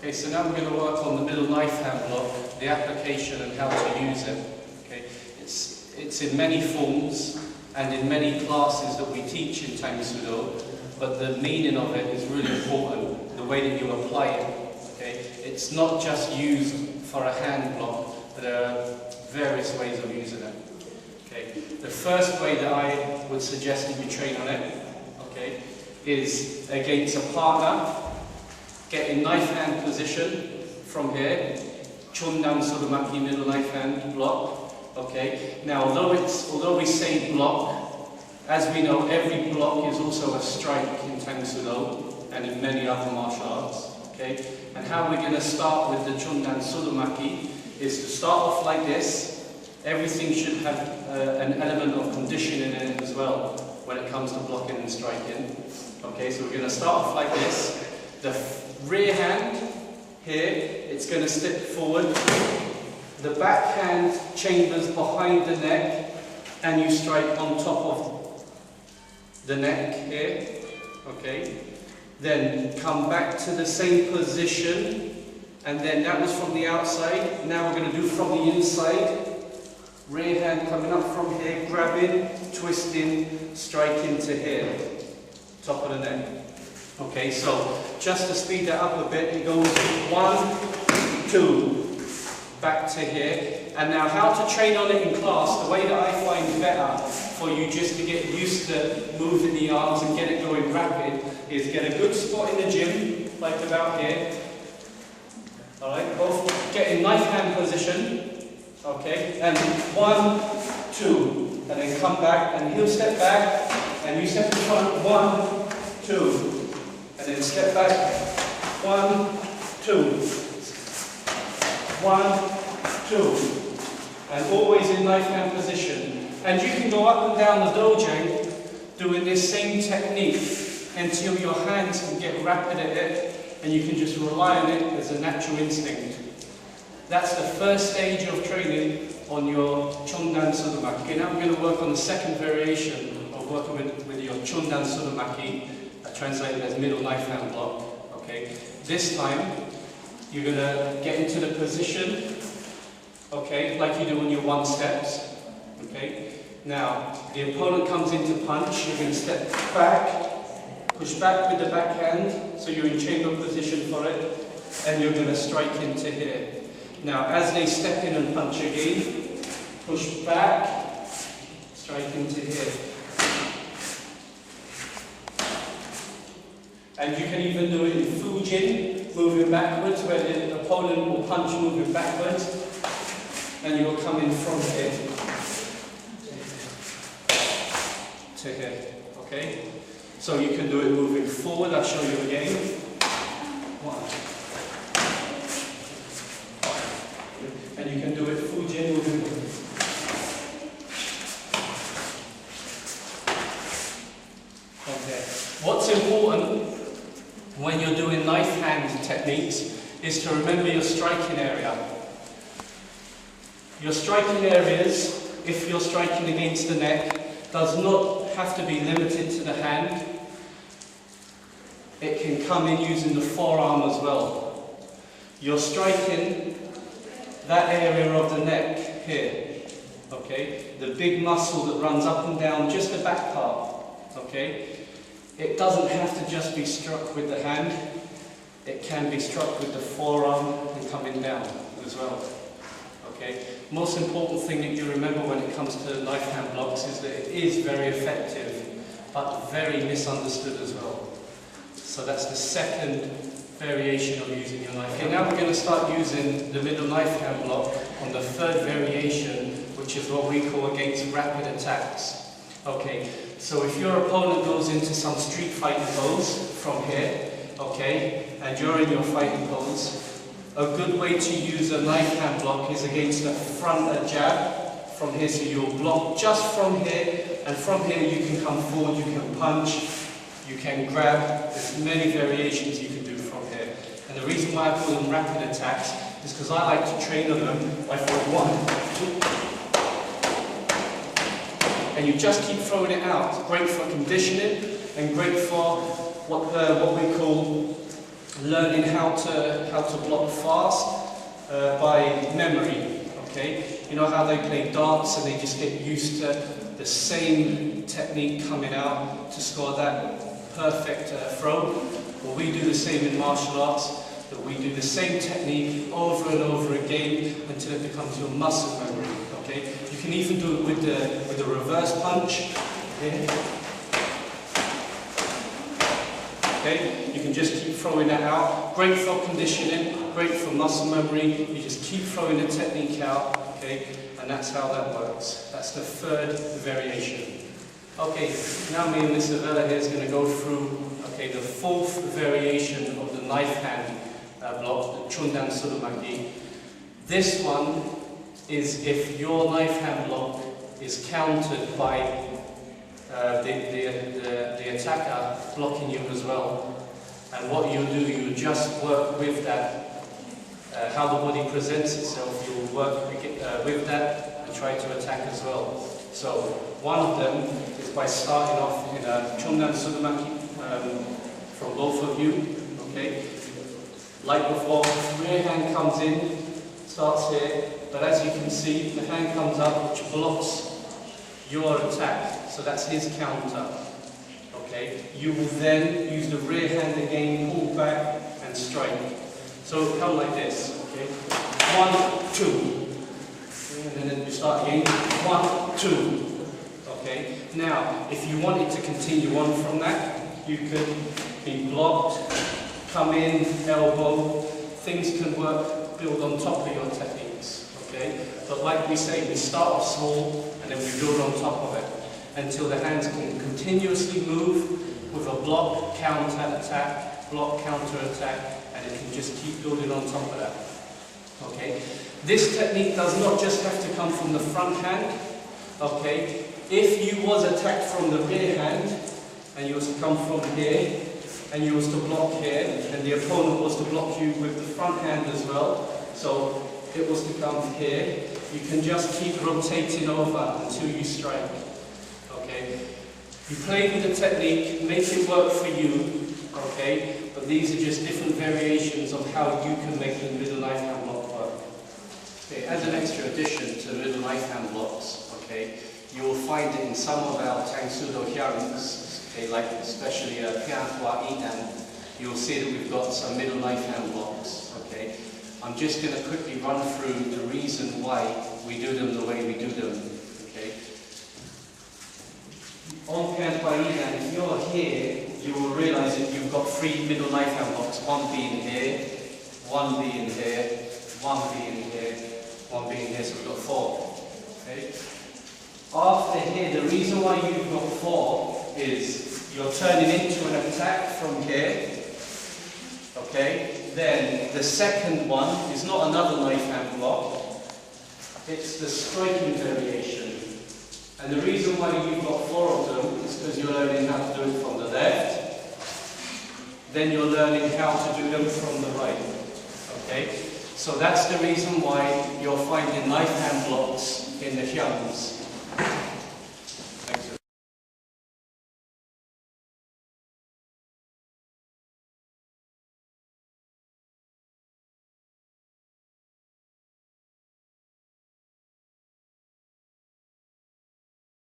Okay, so now we're going to work on the middle knife hand block, the application and how to use it. Okay, it's in many forms and in many classes that we teach in Tang Soo Do, but the meaning of it is really important, the way that you apply it. Okay, it's not just used for a hand block, but there are various ways of using it. Okay, the first way that I would suggest that you train on it, okay, is against a partner. Get in knife hand position from here, Choong Soo Do Malta middle knife hand block. Okay. Now, although we say block, as we know, every block is also a strike in Tang Soo Do and in many other martial arts. Okay. And how we're going to start with the Choong Soo Do Malta is to start off like this. Everything should have an element of conditioning in it as well when it comes to blocking and striking. Okay. So we're going to start off like this. The rear hand here, it's going to step forward. The back hand chambers behind the neck, and you strike on top of the neck here. Okay. Then come back to the same position, and then that was from the outside. Now we're going to do from the inside. Rear hand coming up from here, grabbing, twisting, striking to here, top of the neck. Okay, so just to speed that up a bit, it goes 1, 2, back to here. And now how to train on it in class, the way that I find better for you just to get used to moving the arms and get it going rapid is get a good spot in the gym, like about here. Alright, both get in knife hand position. Okay, and 1, 2, and then come back, and he'll step back, and you step in front, 1, 2. And then step back, 1, 2, 1, 2, and always in knife hand position. And you can go up and down the dojo doing this same technique until your hands can get rapid at it, and you can just rely on it as a natural instinct. That's the first stage of training on your Choong Soo Do Malta. Okay, now we're going to work on the second variation of working with your Choong Soo Do Malta. Translated as middle knife hand block. Okay. This time you're gonna get into the position, okay, like you do on your 1 steps. Okay. Now the opponent comes into punch. You're gonna step back, push back with the back hand, so you're in chamber position for it, and you're gonna strike into here. Now as they step in and punch again, push back, strike into here. And you can even do it in Fujin, moving backwards, where the opponent will punch moving backwards, and you will come in from here to here. Okay? So you can do it moving forward. I'll show you again. 1. And you can do it Fujin, moving forward. Okay. What's important when you're doing knife hand techniques is to remember your striking area. Your striking areas, if you're striking against the neck, does not have to be limited to the hand. It can come in using the forearm as well. You're striking that area of the neck here, okay? The big muscle that runs up and down, just the back part, okay? It doesn't have to just be struck with the hand, it can be struck with the forearm and coming down as well. Okay? Most important thing that you remember when it comes to knife hand blocks is that it is very effective, but very misunderstood as well. So that's the second variation of using your knife. Okay, now we're going to start using the middle knife hand block on the third variation, which is what we call against rapid attacks. Okay, so if your opponent goes into some street fighting pose from here, okay, and you're in your fighting pose, a good way to use a knife hand block is against the front jab from here. So you'll block just from here, and from here you can come forward, you can punch, you can grab. There's many variations you can do from here. And the reason why I call them rapid attacks is because I like to train on them by throwing 1, 2, and you just keep throwing it out. Great for conditioning and great for what we call learning how to block fast by memory. Okay, you know how they play darts and they just get used to the same technique coming out to score that perfect throw. Well, we do the same in martial arts. That we do the same technique over and over again until it becomes your muscle memory. Okay, you can even do it with the reverse punch. Okay, you can just keep throwing that out. Great for conditioning, great for muscle memory. You just keep throwing the technique out, okay, and that's how that works. That's the third variation. Okay, now me and Mr. Vela here is going to go through, okay, the fourth variation of the knife hand block, the Choong Tang Soo Do Malta. This one is if your knife hand block is countered by the attacker blocking you as well, and what you do, you just work with that, how the body presents itself, you'll work with that and try to attack as well. So one of them is by starting off in a Choong Tang Soo Do Malta from both of you, okay? Like before, rear hand comes in, starts here, but as you can see, the hand comes up which blocks your attack. So that's his counter. Okay. You will then use the rear hand again, pull back and strike. So come like this. Okay. 1, 2. And then you start again. 1, 2. Okay. Now, if you wanted to continue on from that, you could be blocked, come in, elbow. Things can work, build on top of your techniques. Okay. But like we say, we start off small and then we build on top of it, until the hands can continuously move with a block, counter, attack, block, counter, attack, and it can just keep building on top of that. Okay? This technique does not just have to come from the front hand. Okay? If you was attacked from the rear hand, and you was to come from here, and you was to block here, and the opponent was to block you with the front hand as well, so it was to come here, you can just keep rotating over until you strike. Okay, you play with the technique, make it work for you, okay, but these are just different variations of how you can make the middle knife hand block work. Okay, as an extra addition to middle knife hand blocks, okay, you will find it in some of our Tang Soo Do Hyungs, okay, like especially Pian Hua Inan, you'll see that we've got some middle knife hand blocks, okay. I'm just going to quickly run through the reason why we do them the way we do them, okay. On Pian Hua Inan, if you're here, you will realise that you've got 3 middle knife hand blocks, one being here, one being here, one being here, one being here, so we've got 4. Okay. After here, the reason why you've got 4 is you're turning into an attack from here. Okay. Then the second one is not another knife hand block, it's the striking variation. And the reason why you've got 4 of them is because you're learning how to do it from the left, then you're learning how to do them from the right. Okay? So that's the reason why you're finding knife hand blocks in the Hyungs.